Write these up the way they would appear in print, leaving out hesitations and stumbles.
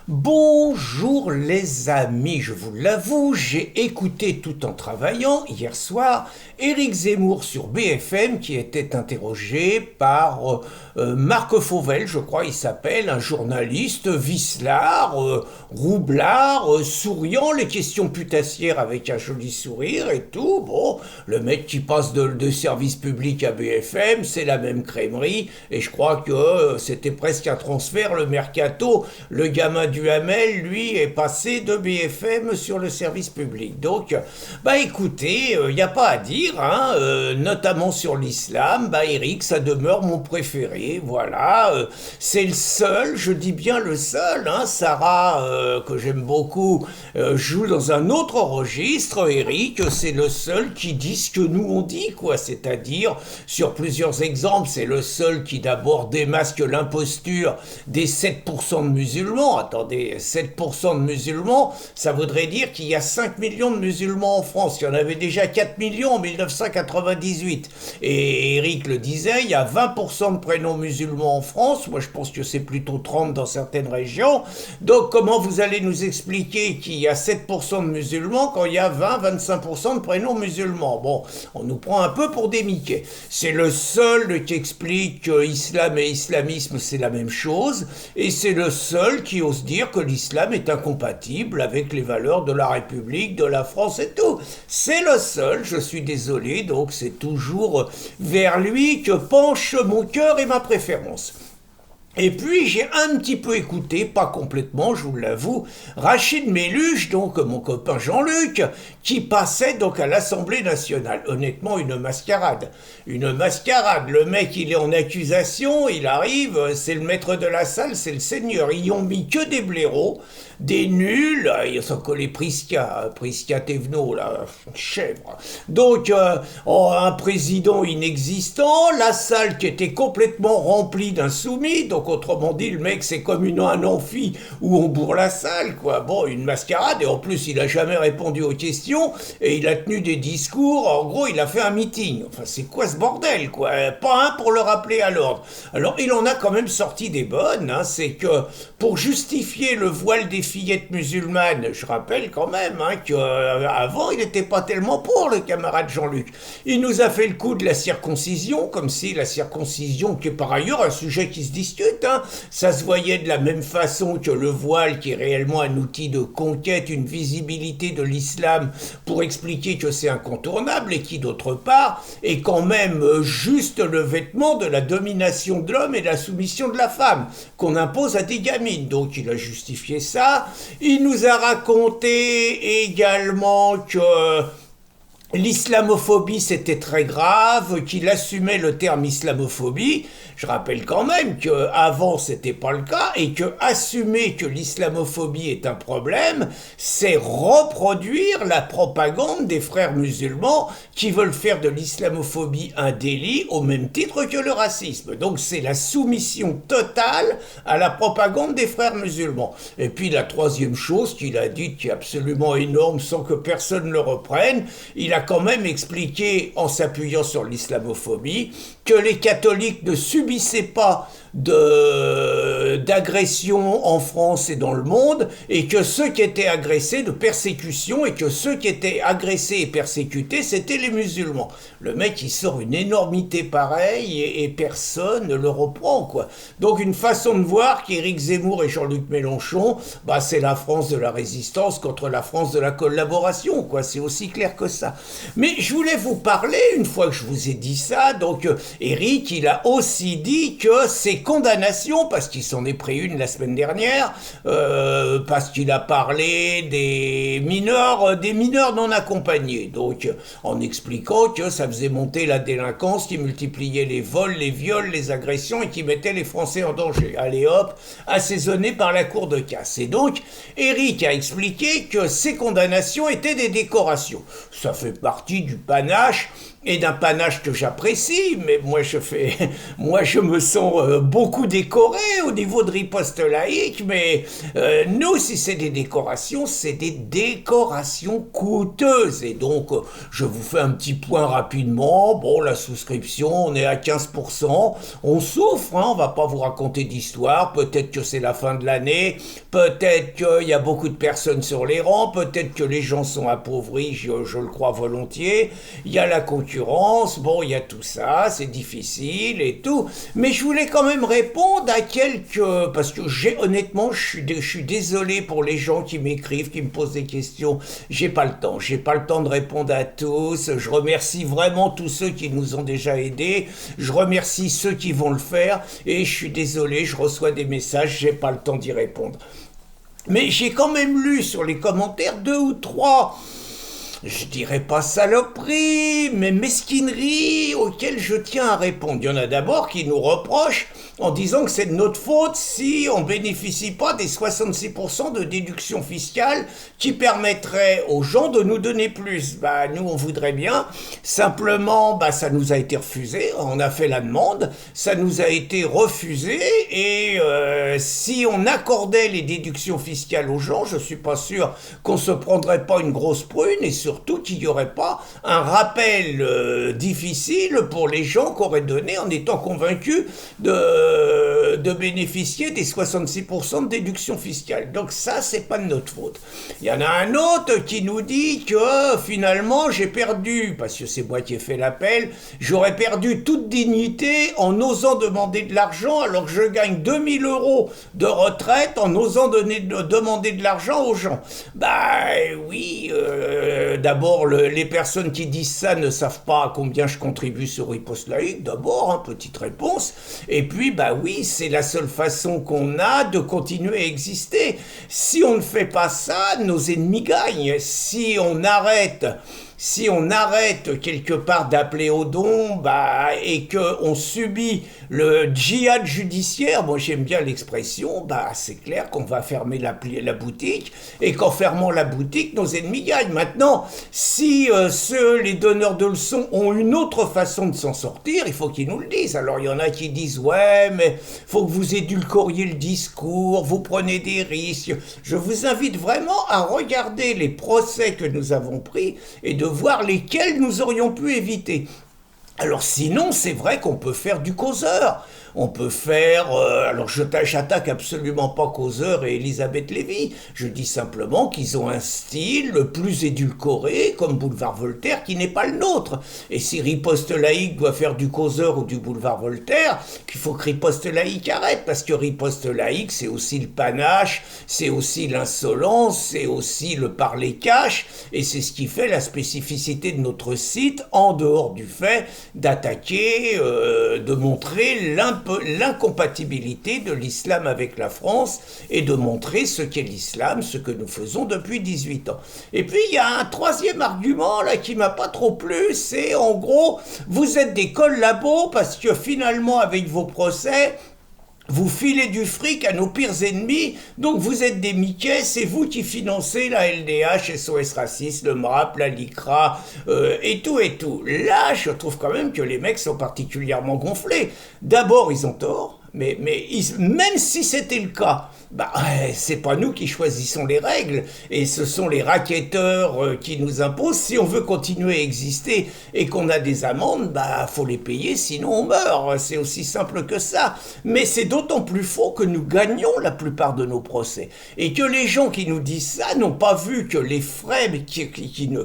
Bonjour les amis, je vous l'avoue, j'ai écouté tout en travaillant hier soir Éric Zemmour sur BFM qui était interrogé par Marc Fauvel, je crois il s'appelle, un journaliste vicelard, roublard, souriant, les questions putassières avec un joli sourire et tout. Bon, le mec qui passe de service public à BFM, c'est la même crèmerie et je crois que c'était presque un transfert, le mercato, le gamin Duhamel, lui, est passé de BFM sur le service public. Donc, bah écoutez, il n'y a pas à dire, hein, notamment sur l'islam, bah Eric, ça demeure mon préféré, voilà. C'est le seul, je dis bien le seul, hein, Sarah, que j'aime beaucoup, joue dans un autre registre, Eric, c'est le seul qui dit ce que nous on dit, quoi, c'est-à-dire, sur plusieurs exemples, c'est le seul qui d'abord démasque l'imposture des 7% de musulmans. Attendez, 7% de musulmans, ça voudrait dire qu'il y a 5 millions de musulmans en France. Il y en avait déjà 4 millions en 1998. Et Eric le disait, il y a 20% de prénoms musulmans en France. Moi, je pense que c'est plutôt 30 dans certaines régions. Donc, comment vous allez nous expliquer qu'il y a 7% de musulmans quand il y a 20-25% de prénoms musulmans? Bon, on nous prend un peu pour des Mickey. C'est le seul qui explique que islam et islamisme, c'est la même chose. Et c'est le seul qui ose dire que l'islam est incompatible avec les valeurs de la République, de la France et tout. C'est le seul, je suis désolé, donc c'est toujours vers lui que penche mon cœur et ma préférence. Et puis j'ai un petit peu écouté, pas complètement, je vous l'avoue, Rachid Méluche, donc mon copain Jean-Luc, qui passait donc à l'Assemblée nationale. Honnêtement, une mascarade. Une mascarade. Le mec, il est en accusation, il arrive, c'est le maître de la salle, c'est le seigneur. Ils y ont mis que des blaireaux, des nuls, ils sont collés Prisca Thévenot, là, chèvre. Donc, un président inexistant, la salle qui était complètement remplie d'insoumis, donc autrement dit, le mec, c'est comme un amphi où on bourre la salle, quoi. Bon, une mascarade, et en plus, il a jamais répondu aux questions, et il a tenu des discours, en gros, il a fait un meeting. Enfin, c'est quoi ce bordel, quoi? Pas un pour le rappeler à l'ordre. Alors, il en a quand même sorti des bonnes, hein, c'est que, pour justifier le voile des fillettes musulmanes, je rappelle quand même, hein, qu'avant, il n'était pas tellement pour, le camarade Jean-Luc. Il nous a fait le coup de la circoncision, comme si la circoncision, qui est par ailleurs un sujet qui se discute, hein, ça se voyait de la même façon que le voile, qui est réellement un outil de conquête, une visibilité de l'islam pour expliquer que c'est incontournable, et qui, d'autre part, est quand même juste le vêtement de la domination de l'homme et de la soumission de la femme, qu'on impose à des gamines. Donc il a justifié ça. Il nous a raconté également que l'islamophobie, c'était très grave, qu'il assumait le terme islamophobie. Je rappelle quand même qu'avant, c'était pas le cas, et que assumer que l'islamophobie est un problème, c'est reproduire la propagande des frères musulmans qui veulent faire de l'islamophobie un délit au même titre que le racisme. Donc c'est la soumission totale à la propagande des frères musulmans. Et puis la troisième chose qu'il a dite, qui est absolument énorme sans que personne le reprenne, il a quand même expliqué, en s'appuyant sur l'islamophobie, que les catholiques ne subissaient pas d'agression en France et dans le monde, et que ceux qui étaient agressés de persécution, et que ceux qui étaient agressés et persécutés, c'était les musulmans. Le mec, il sort une énormité pareille, et personne ne le reprend, quoi. Donc une façon de voir qu'Éric Zemmour et Jean-Luc Mélenchon, bah c'est la France de la résistance contre la France de la collaboration, quoi. C'est aussi clair que ça. Mais je voulais vous parler, une fois que je vous ai dit ça, donc Éric, il a aussi dit que ces condamnations, parce qu'il s'en est pris une la semaine dernière, parce qu'il a parlé des mineurs non accompagnés, donc en expliquant que ça faisait monter la délinquance, qui multipliait les vols, les viols, les agressions, et qui mettait les Français en danger. Allez hop, assaisonné par la cour de casse. Et donc, Éric a expliqué que ces condamnations étaient des décorations. Ça fait partie du panache et d'un panache que j'apprécie, mais moi je me sens beaucoup décoré au niveau de Riposte Laïque, mais nous, si c'est des décorations, c'est des décorations coûteuses, et donc je vous fais un petit point rapidement. Bon, la souscription, on est à 15%, on souffre, hein, on va pas vous raconter d'histoire, peut-être que c'est la fin de l'année, peut-être qu'il y a beaucoup de personnes sur les rangs, peut-être que les gens sont appauvris, je le crois volontiers, il y a la concurrence, bon, il y a tout ça, c'est difficile et tout, mais je voulais quand même répondre à quelques... Parce que honnêtement, je suis désolé pour les gens qui m'écrivent, qui me posent des questions, j'ai pas le temps de répondre à tous, je remercie vraiment tous ceux qui nous ont déjà aidés, je remercie ceux qui vont le faire, et je suis désolé, je reçois des messages, j'ai pas le temps d'y répondre. Mais j'ai quand même lu sur les commentaires 2 ou 3, je dirais pas saloperies, mais mesquineries auxquelles je tiens à répondre. Il y en a d'abord qui nous reprochent en disant que c'est de notre faute si on ne bénéficie pas des 66% de déduction fiscale qui permettraient aux gens de nous donner plus. Bah, nous, on voudrait bien. Simplement, bah, ça nous a été refusé. On a fait la demande. Ça nous a été refusé. Et si on accordait les déductions fiscales aux gens, je suis pas sûr qu'on se prendrait pas une grosse prune, et surtout qu'il n'y aurait pas un rappel difficile pour les gens qu'auraient donné en étant convaincus de bénéficier des 66% de déduction fiscale. Donc ça, c'est pas de notre faute. Il y en a un autre qui nous dit que finalement, j'ai perdu, parce que c'est moi qui ai fait l'appel, j'aurais perdu toute dignité en osant demander de l'argent alors que je gagne 2000 euros de retraite en osant demander de l'argent aux gens. Bah oui, d'abord, les personnes qui disent ça ne savent pas à combien je contribue sur Riposte Laïque, d'abord, hein, petite réponse. Et puis, bah oui, c'est la seule façon qu'on a de continuer à exister. Si on ne fait pas ça, nos ennemis gagnent. Si on arrête quelque part d'appeler au don, bah, et qu'on subit le djihad judiciaire, moi j'aime bien l'expression, bah, c'est clair qu'on va fermer la boutique, et qu'en fermant la boutique, nos ennemis gagnent. Maintenant, si les donneurs de leçons ont une autre façon de s'en sortir, il faut qu'ils nous le disent. Alors il y en a qui disent, ouais, mais faut que vous édulcoriez le discours, vous prenez des risques. Je vous invite vraiment à regarder les procès que nous avons pris, et de voir lesquels nous aurions pu éviter. Alors sinon, c'est vrai qu'on peut faire du causeur. On peut faire... alors j'attaque absolument pas Causeur et Elisabeth Lévy. Je dis simplement qu'ils ont un style plus édulcoré, comme Boulevard Voltaire, qui n'est pas le nôtre. Et si Riposte Laïque doit faire du Causeur ou du Boulevard Voltaire, qu'il faut que Riposte Laïque arrête, parce que Riposte Laïque, c'est aussi le panache, c'est aussi l'insolence, c'est aussi le parler cash, et c'est ce qui fait la spécificité de notre site, en dehors du fait d'attaquer, de montrer l'incompatibilité de l'islam avec la France, et de montrer ce qu'est l'islam, ce que nous faisons depuis 18 ans. Et puis il y a un troisième argument là qui m'a pas trop plu, c'est en gros, vous êtes des collabos parce que finalement avec vos procès, vous filez du fric à nos pires ennemis, donc vous êtes des Mickey, c'est vous qui financez la LDH, SOS Racisme, le MRAP, la LICRA, et tout et tout. Là, je trouve quand même que les mecs sont particulièrement gonflés. D'abord, ils ont tort, mais même si c'était le cas, bah, c'est pas nous qui choisissons les règles, et ce sont les racketteurs qui nous imposent. Si on veut continuer à exister et qu'on a des amendes, bah, faut les payer, sinon on meurt. C'est aussi simple que ça. Mais c'est d'autant plus faux que nous gagnons la plupart de nos procès. Et que les gens qui nous disent ça n'ont pas vu que les frais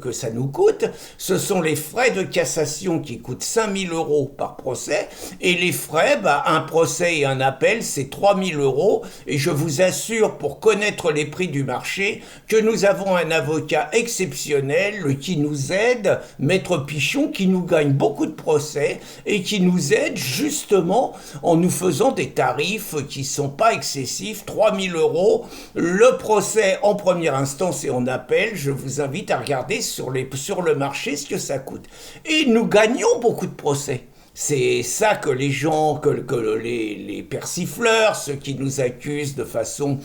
que ça nous coûte, ce sont les frais de cassation qui coûtent 5000 euros par procès, et les frais, bah, un procès et un appel, c'est 3000 euros, et je vous assure, pour connaître les prix du marché, que nous avons un avocat exceptionnel qui nous aide, Maître Pichon, qui nous gagne beaucoup de procès et qui nous aide justement en nous faisant des tarifs qui sont pas excessifs, 3000 euros, le procès en première instance et en appel. Je vous invite à regarder sur le marché ce que ça coûte. Et nous gagnons beaucoup de procès. C'est ça que les gens, que les persifleurs, ceux qui nous accusent de façon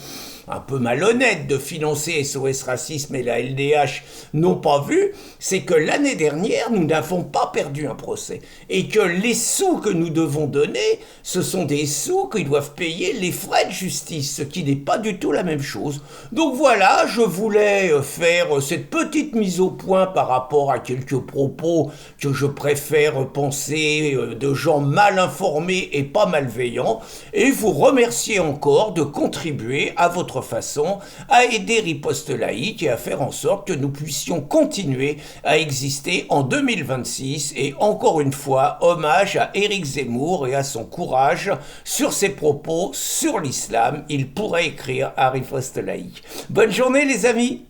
un peu malhonnête de financer SOS Racisme et la LDH n'ont pas vu, c'est que l'année dernière, nous n'avons pas perdu un procès. Et que les sous que nous devons donner, ce sont des sous qu'ils doivent payer les frais de justice, ce qui n'est pas du tout la même chose. Donc voilà, je voulais faire cette petite mise au point par rapport à quelques propos que je préfère penser de gens mal informés et pas malveillants, et vous remercier encore de contribuer à votre façon à aider Riposte Laïque et à faire en sorte que nous puissions continuer à exister en 2026. Et encore une fois, hommage à Éric Zemmour et à son courage sur ses propos sur l'islam. Il pourrait écrire à Riposte Laïque. Bonne journée les amis.